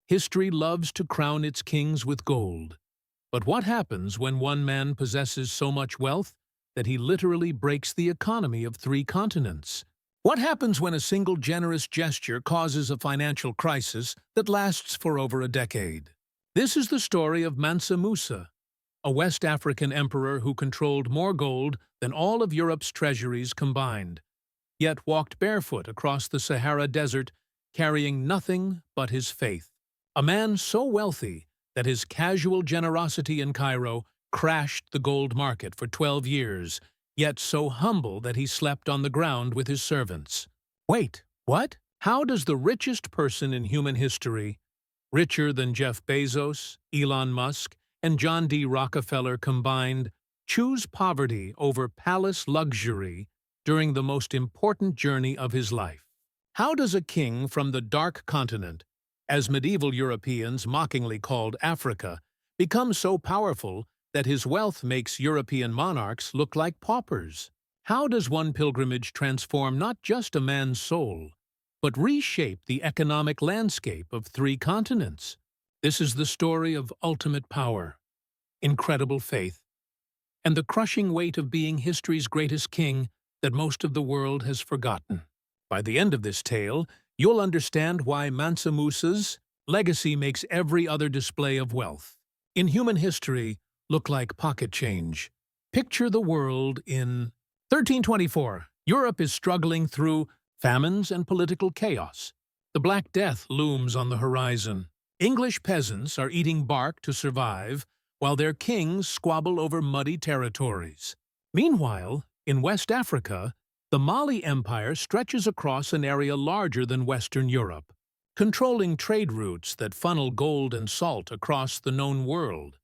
History loves to crown its kings with gold. But what happens when one man possesses so much wealth that he literally breaks the economy of 3 continents? What happens when a single generous gesture causes a financial crisis that lasts for over a decade? This is the story of Mansa Musa, a West African emperor who controlled more gold than all of Europe's treasuries combined, yet walked barefoot across the Sahara Desert carrying nothing but his faith. A man so wealthy that his casual generosity in Cairo crashed the gold market for 12 years, yet so humble that he slept on the ground with his servants. Wait, what? How does the richest person in human history, richer than Jeff Bezos, Elon Musk, and John D. Rockefeller combined, choose poverty over palace luxury during the most important journey of his life? How does a king from the Dark Continent, as medieval Europeans mockingly called Africa, become so powerful that his wealth makes European monarchs look like paupers? How does one pilgrimage transform not just a man's soul, but reshape the economic landscape of 3 continents? This is the story of ultimate power, incredible faith, and the crushing weight of being history's greatest king that most of the world has forgotten. By the end of this tale, you'll understand why Mansa Musa's legacy makes every other display of wealth in human history look like pocket change. Picture the world in 1324. Europe is struggling through famines and political chaos. The Black Death looms on the horizon. English peasants are eating bark to survive, while their kings squabble over muddy territories. Meanwhile, in West Africa, the Mali Empire stretches across an area larger than Western Europe, controlling trade routes that funnel gold and salt across the known world.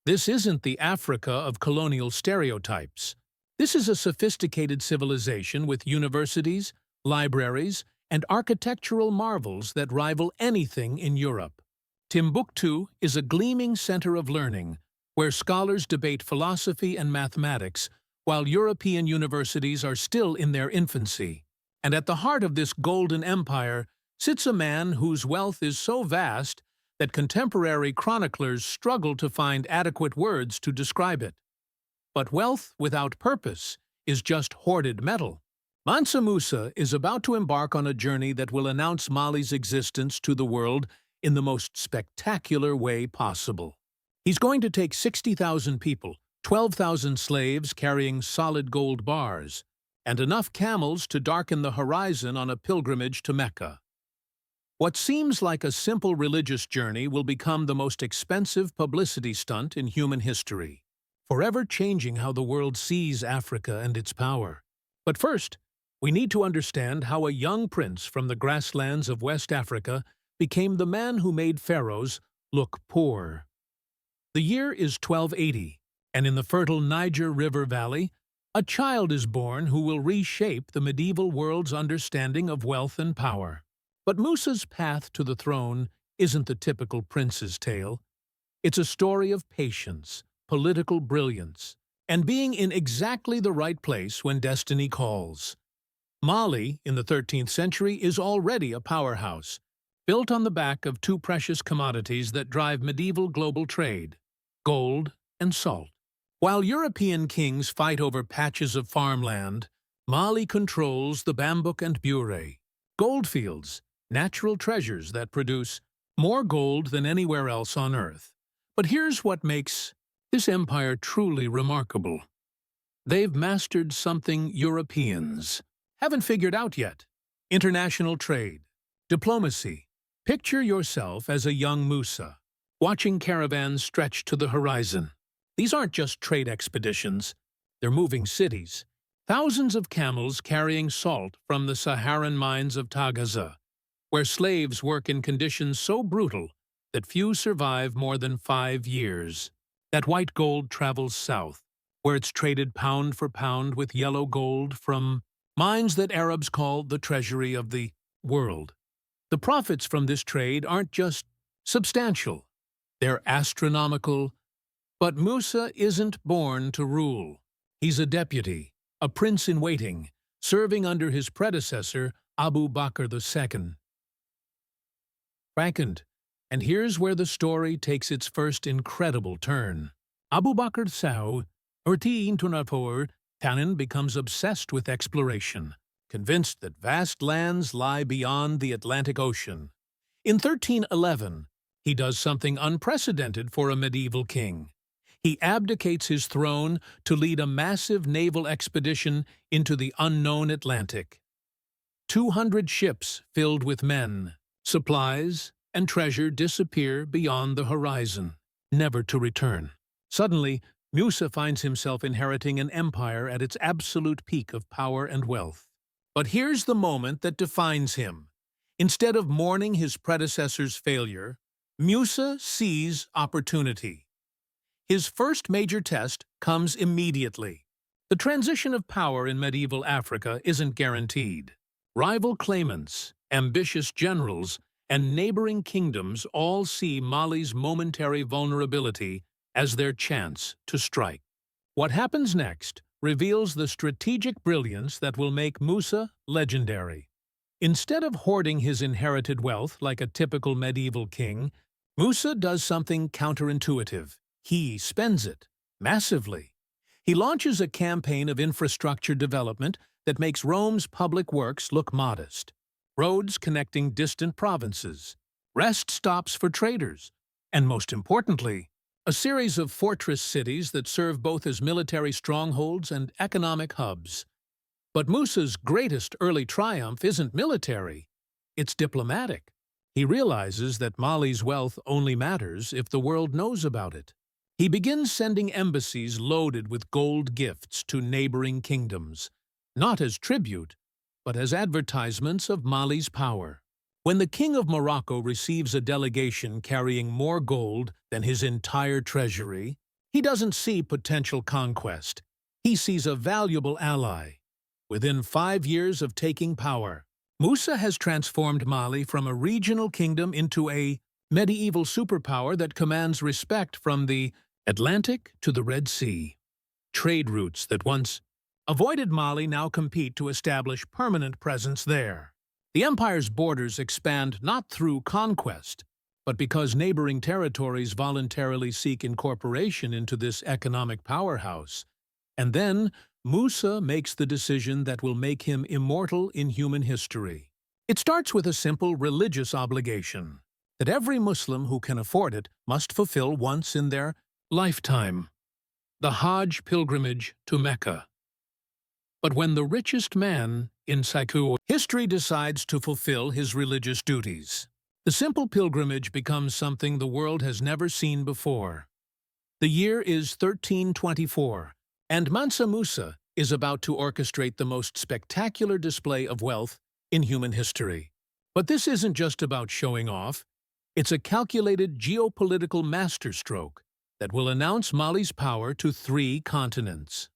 This isn't the Africa of colonial stereotypes. This is a sophisticated civilization with universities, libraries, and architectural marvels that rival anything in Europe. Timbuktu is a gleaming center of learning, where scholars debate philosophy and mathematics, while European universities are still in their infancy. And at the heart of this golden empire sits a man whose wealth is so vast that contemporary chroniclers struggle to find adequate words to describe it. But wealth without purpose is just hoarded metal. Mansa Musa is about to embark on a journey that will announce Mali's existence to the world in the most spectacular way possible. He's going to take 60,000 people, 12,000 slaves carrying solid gold bars, and enough camels to darken the horizon on a pilgrimage to Mecca. What seems like a simple religious journey will become the most expensive publicity stunt in human history, forever changing how the world sees Africa and its power. But first, we need to understand how a young prince from the grasslands of West Africa became the man who made pharaohs look poor. The year is 1280. And in the fertile Niger River Valley, a child is born who will reshape the medieval world's understanding of wealth and power. But Musa's path to the throne isn't the typical prince's tale. It's a story of patience, political brilliance, and being in exactly the right place when destiny calls. Mali, in the 13th century, is already a powerhouse, built on the back of 2 precious commodities that drive medieval global trade: gold and salt. While European kings fight over patches of farmland, Mali controls the Bambouk and Bure, goldfields, natural treasures that produce more gold than anywhere else on Earth. But here's what makes this empire truly remarkable. They've mastered something Europeans haven't figured out yet: international trade, diplomacy. Picture yourself as a young Musa, watching caravans stretch to the horizon. These aren't just trade expeditions, they're moving cities. Thousands of camels carrying salt from the Saharan mines of Tagaza, where slaves work in conditions so brutal that few survive more than 5 years. That white gold travels south, where it's traded pound for pound with yellow gold from mines that Arabs call the treasury of the world. The profits from this trade aren't just substantial, they're astronomical. But Musa isn't born to rule. He's a deputy, a prince in waiting, serving under his predecessor, Abu Bakr II. Frankened, And here's where the story takes its first incredible turn. Abu Bakr Sao, Urti Tunapur, Tanin becomes obsessed with exploration, convinced that vast lands lie beyond the Atlantic Ocean. In 1311, he does something unprecedented for a medieval king. He abdicates his throne to lead a massive naval expedition into the unknown Atlantic. 200 ships filled with men, supplies, and treasure disappear beyond the horizon, never to return. Suddenly, Musa finds himself inheriting an empire at its absolute peak of power and wealth. But here's the moment that defines him. Instead of mourning his predecessor's failure, Musa sees opportunity. His first major test comes immediately. The transition of power in medieval Africa isn't guaranteed. Rival claimants, ambitious generals, and neighboring kingdoms all see Mali's momentary vulnerability as their chance to strike. What happens next reveals the strategic brilliance that will make Musa legendary. Instead of hoarding his inherited wealth like a typical medieval king, Musa does something counterintuitive. He spends it massively. He launches a campaign of infrastructure development that makes Rome's public works look modest. Roads connecting distant provinces, rest stops for traders, and most importantly, a series of fortress cities that serve both as military strongholds and economic hubs. But Musa's greatest early triumph isn't military, it's diplomatic. He realizes that Mali's wealth only matters if the world knows about it. He begins sending embassies loaded with gold gifts to neighboring kingdoms, not as tribute, but as advertisements of Mali's power. When the King of Morocco receives a delegation carrying more gold than his entire treasury, he doesn't see potential conquest. He sees a valuable ally. Within 5 years of taking power, Musa has transformed Mali from a regional kingdom into a medieval superpower that commands respect from the Atlantic to the Red Sea. Trade routes that once avoided Mali now compete to establish permanent presence there. The empire's borders expand not through conquest, but because neighboring territories voluntarily seek incorporation into this economic powerhouse. And then, Musa makes the decision that will make him immortal in human history. It starts with a simple religious obligation that every Muslim who can afford it must fulfill once in their lifetime: the Hajj pilgrimage to Mecca. But when the richest man in Saiku history decides to fulfill his religious duties, the simple pilgrimage becomes something the world has never seen before. The year is 1324, and Mansa Musa is about to orchestrate the most spectacular display of wealth in human history. But this isn't just about showing off. It's a calculated geopolitical masterstroke that will announce Mali's power to 3 continents.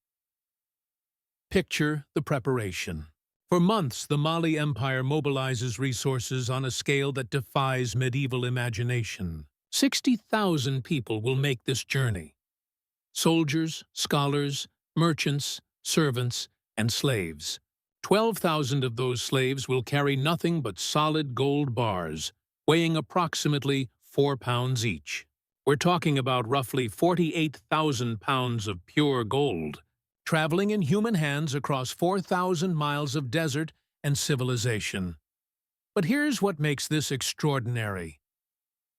Picture the preparation. For months, the Mali Empire mobilizes resources on a scale that defies medieval imagination. 60,000 people will make this journey. Soldiers, scholars, merchants, servants, and slaves. 12,000 of those slaves will carry nothing but solid gold bars, weighing approximately 4 pounds each. We're talking about roughly 48,000 pounds of pure gold, traveling in human hands across 4,000 miles of desert and civilization. But here's what makes this extraordinary.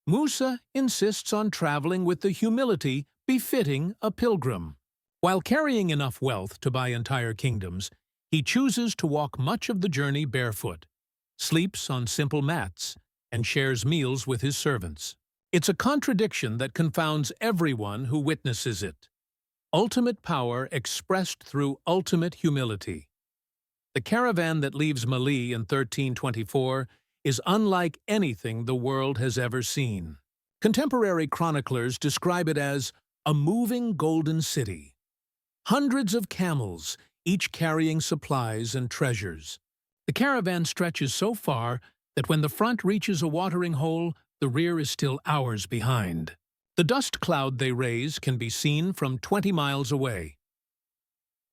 Musa insists on traveling with the humility befitting a pilgrim. While carrying enough wealth to buy entire kingdoms, he chooses to walk much of the journey barefoot, sleeps on simple mats, and shares meals with his servants. It's a contradiction that confounds everyone who witnesses it. Ultimate power expressed through ultimate humility. The caravan that leaves Mali in 1324 is unlike anything the world has ever seen. Contemporary chroniclers describe it as a moving golden city. Hundreds of camels, each carrying supplies and treasures. The caravan stretches so far that when the front reaches a watering hole, the rear is still hours behind. The dust cloud they raise can be seen from 20 miles away.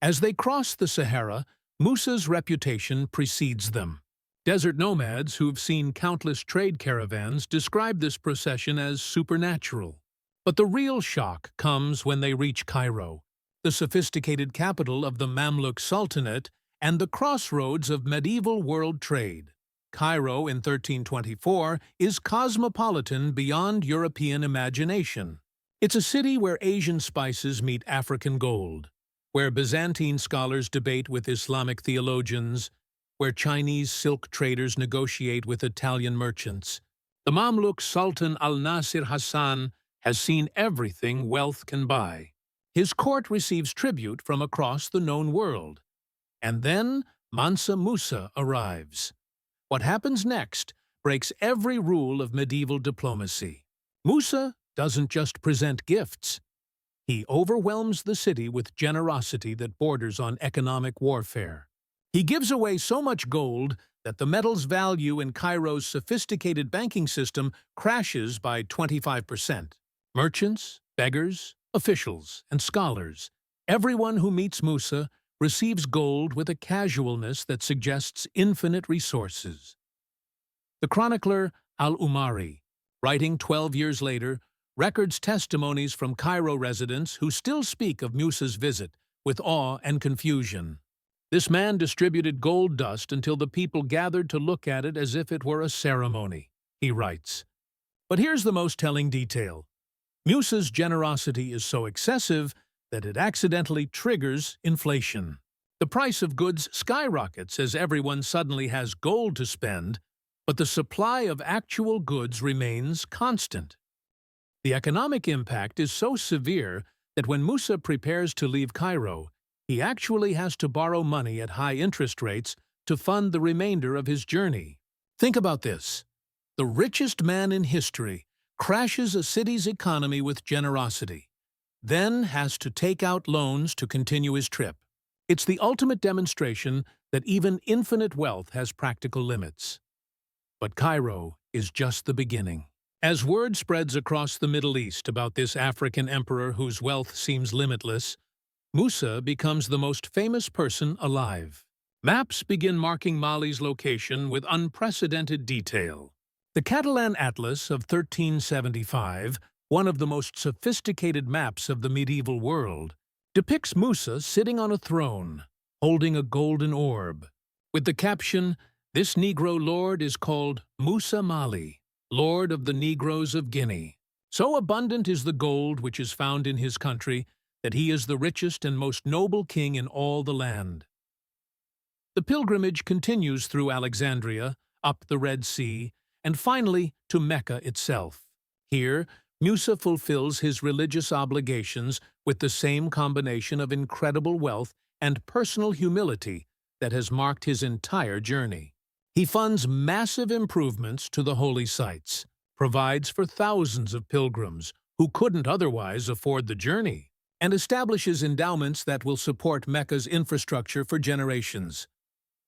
As they cross the Sahara, Musa's reputation precedes them. Desert nomads who've seen countless trade caravans describe this procession as supernatural. But the real shock comes when they reach Cairo, the sophisticated capital of the Mamluk Sultanate and the crossroads of medieval world trade. Cairo in 1324 is cosmopolitan beyond European imagination. It's a city where Asian spices meet African gold, where Byzantine scholars debate with Islamic theologians, where Chinese silk traders negotiate with Italian merchants. The Mamluk Sultan Al-Nasir Hassan has seen everything wealth can buy. His court receives tribute from across the known world. And then Mansa Musa arrives. What happens next breaks every rule of medieval diplomacy. Musa doesn't just present gifts. He overwhelms the city with generosity that borders on economic warfare. He gives away so much gold that the metal's value in Cairo's sophisticated banking system crashes by 25%. Merchants, beggars, officials, and scholars, everyone who meets Musa receives gold with a casualness that suggests infinite resources. The chronicler Al-Umari, writing 12 years later, records testimonies from Cairo residents who still speak of Musa's visit with awe and confusion. This man distributed gold dust until the people gathered to look at it as if it were a ceremony, he writes. But here's the most telling detail. Musa's generosity is so excessive that it accidentally triggers inflation. The price of goods skyrockets as everyone suddenly has gold to spend, but the supply of actual goods remains constant. The economic impact is so severe that when Musa prepares to leave Cairo, he actually has to borrow money at high interest rates to fund the remainder of his journey. Think about this. The richest man in history crashes a city's economy with generosity, then has to take out loans to continue his trip. It's the ultimate demonstration that even infinite wealth has practical limits. But Cairo is just the beginning. As word spreads across the Middle East about this African emperor whose wealth seems limitless, Musa becomes the most famous person alive. Maps begin marking Mali's location with unprecedented detail. The Catalan Atlas of 1375, one of the most sophisticated maps of the medieval world, depicts Musa sitting on a throne, holding a golden orb. With the caption, "This Negro lord is called Musa Mali, Lord of the Negroes of Guinea. So abundant is the gold which is found in his country that he is the richest and most noble king in all the land." The pilgrimage continues through Alexandria, up the Red Sea, and finally to Mecca itself. Here, Musa fulfills his religious obligations with the same combination of incredible wealth and personal humility that has marked his entire journey. He funds massive improvements to the holy sites, provides for thousands of pilgrims who couldn't otherwise afford the journey, and establishes endowments that will support Mecca's infrastructure for generations.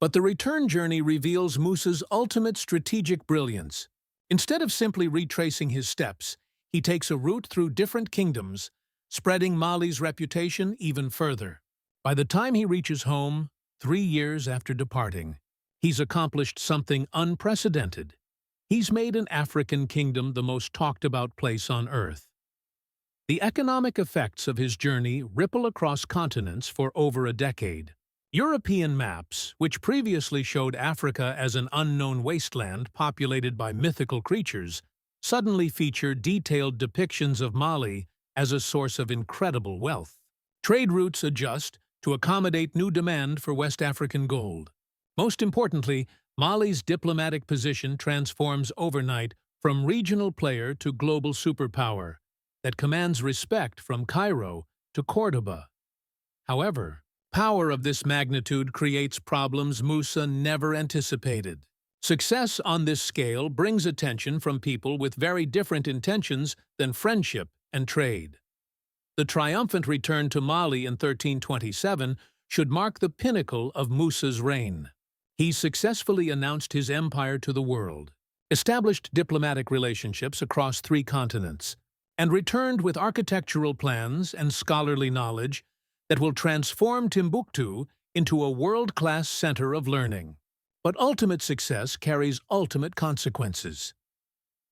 But the return journey reveals Musa's ultimate strategic brilliance. Instead of simply retracing his steps, he takes a route through different kingdoms, spreading Mali's reputation even further. By the time he reaches home, 3 years after departing, he's accomplished something unprecedented. He's made an African kingdom the most talked-about place on Earth. The economic effects of his journey ripple across continents for over a decade. European maps, which previously showed Africa as an unknown wasteland populated by mythical creatures, suddenly feature detailed depictions of Mali as a source of incredible wealth. Trade routes adjust to accommodate new demand for West African gold. Most importantly, Mali's diplomatic position transforms overnight from regional player to global superpower that commands respect from Cairo to Cordoba. However, power of this magnitude creates problems Musa never anticipated. Success on this scale brings attention from people with very different intentions than friendship and trade. The triumphant return to Mali in 1327 should mark the pinnacle of Musa's reign. He successfully announced his empire to the world, established diplomatic relationships across 3 continents, and returned with architectural plans and scholarly knowledge that will transform Timbuktu into a world-class center of learning. But ultimate success carries ultimate consequences.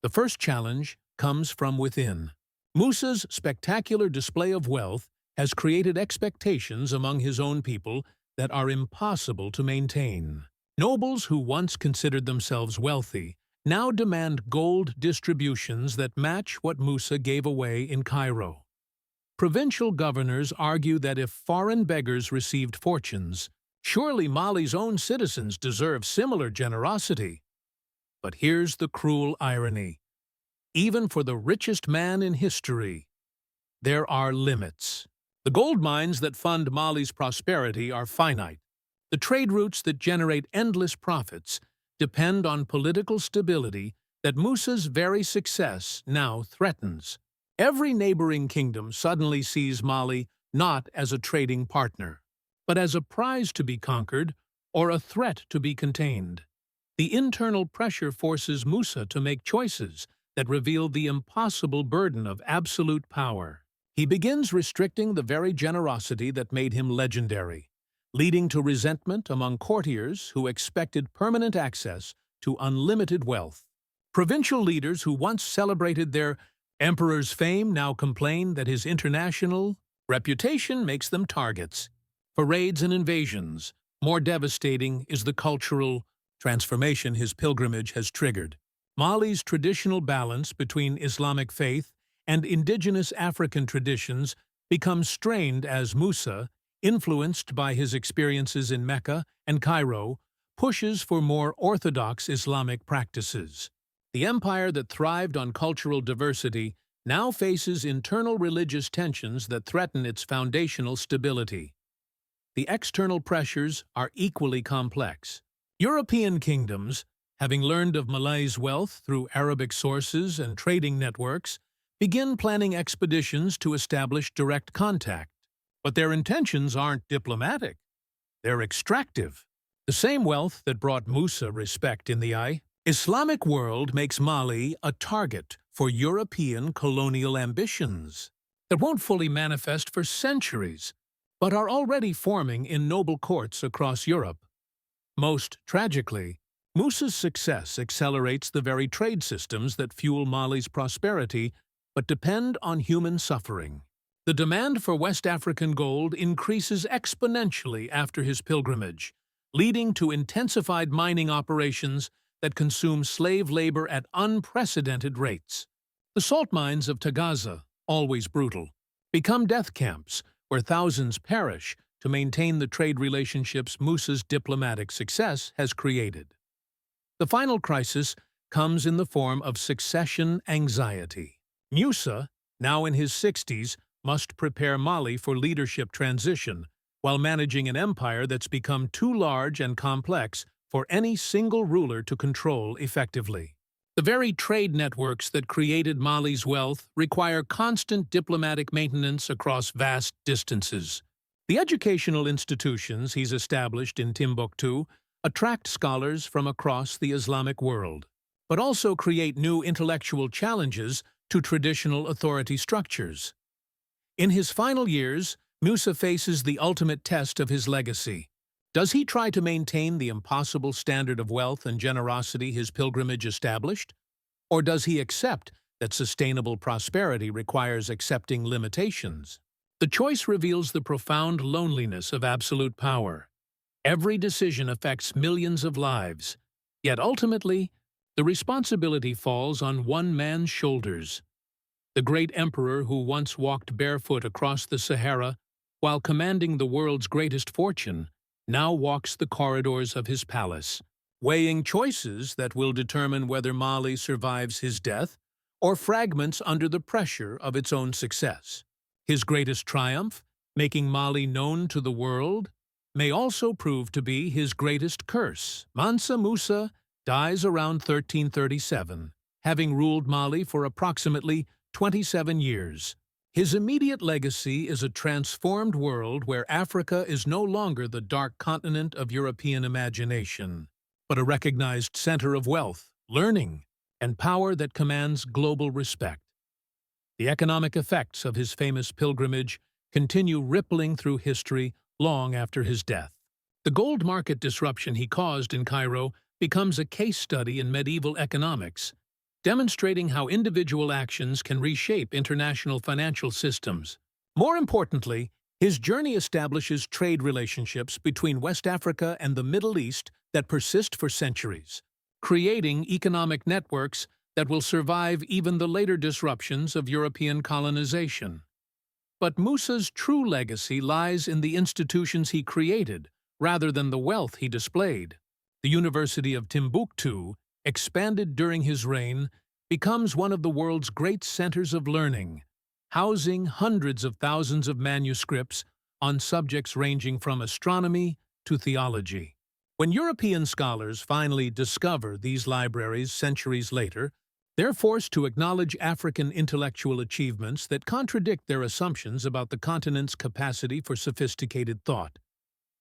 The first challenge comes from within. Musa's spectacular display of wealth has created expectations among his own people that are impossible to maintain. Nobles who once considered themselves wealthy now demand gold distributions that match what Musa gave away in Cairo. Provincial governors argue that if foreign beggars received fortunes, surely Mali's own citizens deserve similar generosity. But here's the cruel irony. Even for the richest man in history, there are limits. The gold mines that fund Mali's prosperity are finite. The trade routes that generate endless profits depend on political stability that Musa's very success now threatens. Every neighboring kingdom suddenly sees Mali not as a trading partner, but as a prize to be conquered or a threat to be contained. The internal pressure forces Musa to make choices that reveal the impossible burden of absolute power. He begins restricting the very generosity that made him legendary, leading to resentment among courtiers who expected permanent access to unlimited wealth. Provincial leaders who once celebrated their emperor's fame now complain that his international reputation makes them targets for raids and invasions. More devastating is the cultural transformation his pilgrimage has triggered. Mali's traditional balance between Islamic faith and indigenous African traditions becomes strained as Musa, influenced by his experiences in Mecca and Cairo, pushes for more orthodox Islamic practices. The empire that thrived on cultural diversity now faces internal religious tensions that threaten its foundational stability. The external pressures are equally complex. European kingdoms, having learned of Mali's wealth through Arabic sources and trading networks, begin planning expeditions to establish direct contact. But their intentions aren't diplomatic. They're extractive. The same wealth that brought Musa respect in the Islamic world makes Mali a target for European colonial ambitions that won't fully manifest for centuries, but are already forming in noble courts across Europe. Most tragically, Musa's success accelerates the very trade systems that fuel Mali's prosperity but depend on human suffering. The demand for West African gold increases exponentially after his pilgrimage, leading to intensified mining operations that consume slave labor at unprecedented rates. The salt mines of Tagaza, always brutal, become death camps where thousands perish to maintain the trade relationships Musa's diplomatic success has created. The final crisis comes in the form of succession anxiety. Musa, now in his 60s, must prepare Mali for leadership transition while managing an empire that's become too large and complex for any single ruler to control effectively. The very trade networks that created Mali's wealth require constant diplomatic maintenance across vast distances. The educational institutions he's established in Timbuktu attract scholars from across the Islamic world, but also create new intellectual challenges to traditional authority structures. In his final years, Musa faces the ultimate test of his legacy. Does he try to maintain the impossible standard of wealth and generosity his pilgrimage established? Or does he accept that sustainable prosperity requires accepting limitations? The choice reveals the profound loneliness of absolute power. Every decision affects millions of lives, yet ultimately, the responsibility falls on one man's shoulders. The great emperor who once walked barefoot across the Sahara while commanding the world's greatest fortune now walks the corridors of his palace, weighing choices that will determine whether Mali survives his death or fragments under the pressure of its own success. His greatest triumph, making Mali known to the world, may also prove to be his greatest curse. Mansa Musa dies around 1337, having ruled Mali for approximately 27 years. His immediate legacy is a transformed world where Africa is no longer the dark continent of European imagination, but a recognized center of wealth, learning, and power that commands global respect. The economic effects of his famous pilgrimage continue rippling through history long after his death. The gold market disruption he caused in Cairo becomes a case study in medieval economics, demonstrating how individual actions can reshape international financial systems. More importantly, his journey establishes trade relationships between West Africa and the Middle East that persist for centuries, creating economic networks that will survive even the later disruptions of European colonization. But Musa's true legacy lies in the institutions he created, rather than the wealth he displayed. The University of Timbuktu, expanded during his reign, becomes one of the world's great centers of learning, housing hundreds of thousands of manuscripts on subjects ranging from astronomy to theology. When European scholars finally discover these libraries centuries later, they're forced to acknowledge African intellectual achievements that contradict their assumptions about the continent's capacity for sophisticated thought.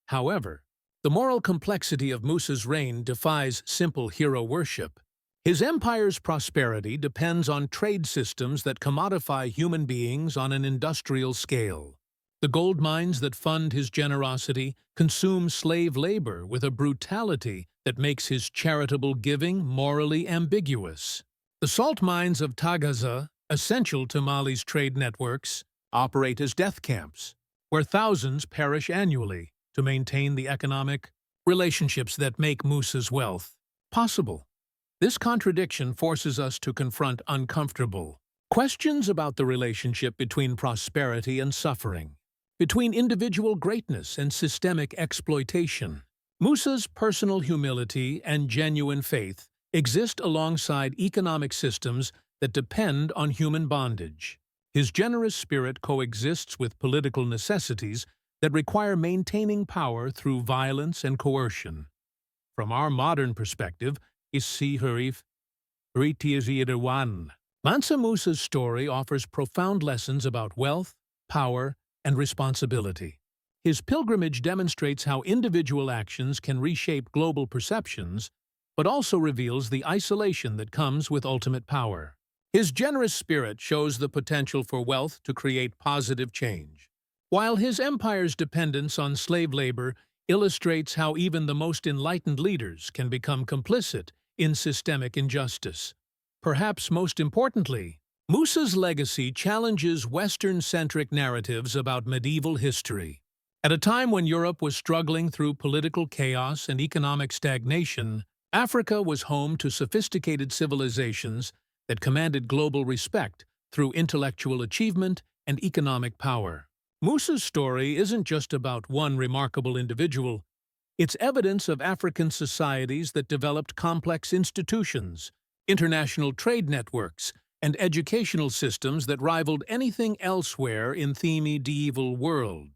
However, the moral complexity of Musa's reign defies simple hero worship. His empire's prosperity depends on trade systems that commodify human beings on an industrial scale. The gold mines that fund his generosity consume slave labor with a brutality that makes his charitable giving morally ambiguous. The salt mines of Tagaza, essential to Mali's trade networks, operate as death camps, where thousands perish annually to maintain the economic relationships that make Musa's wealth possible. This contradiction forces us to confront uncomfortable questions about the relationship between prosperity and suffering, between individual greatness and systemic exploitation. Musa's personal humility and genuine faith exist alongside economic systems that depend on human bondage. His generous spirit coexists with political necessities that require maintaining power through violence and coercion. From our modern perspective, Mansa Musa's story offers profound lessons about wealth, power, and responsibility. His pilgrimage demonstrates how individual actions can reshape global perceptions, but also reveals the isolation that comes with ultimate power. His generous spirit shows the potential for wealth to create positive change, while his empire's dependence on slave labor illustrates how even the most enlightened leaders can become complicit in systemic injustice. Perhaps most importantly, Musa's legacy challenges Western-centric narratives about medieval history. At a time when Europe was struggling through political chaos and economic stagnation, Africa was home to sophisticated civilizations that commanded global respect through intellectual achievement and economic power. Musa's story isn't just about one remarkable individual. It's evidence of African societies that developed complex institutions, international trade networks, and educational systems that rivaled anything elsewhere in the medieval world.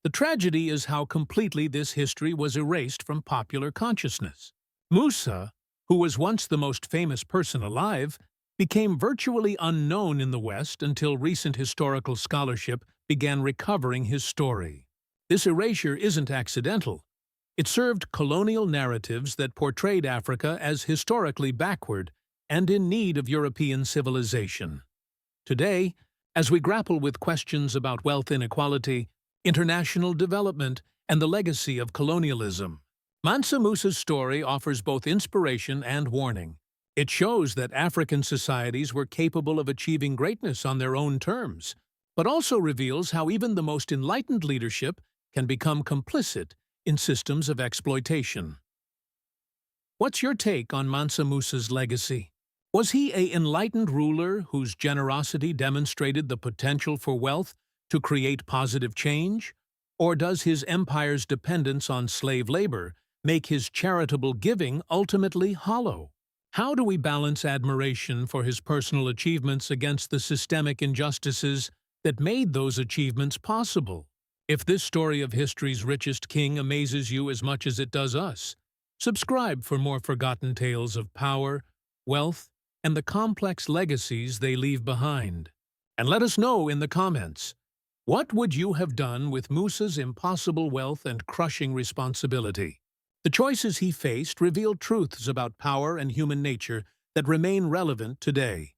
The tragedy is how completely this history was erased from popular consciousness. Musa, who was once the most famous person alive, became virtually unknown in the West until recent historical scholarship began recovering his story. This erasure isn't accidental. It served colonial narratives that portrayed Africa as historically backward and in need of European civilization. Today, as we grapple with questions about wealth inequality, international development, and the legacy of colonialism, Mansa Musa's story offers both inspiration and warning. It shows that African societies were capable of achieving greatness on their own terms, but also reveals how even the most enlightened leadership can become complicit in systems of exploitation. What's your take on Mansa Musa's legacy? Was he an enlightened ruler whose generosity demonstrated the potential for wealth to create positive change? Or does his empire's dependence on slave labor make his charitable giving ultimately hollow? How do we balance admiration for his personal achievements against the systemic injustices that made those achievements possible? If this story of history's richest king amazes you as much as it does us, subscribe for more forgotten tales of power, wealth, and the complex legacies they leave behind. And let us know in the comments, what would you have done with Musa's impossible wealth and crushing responsibility? The choices he faced reveal truths about power and human nature that remain relevant today.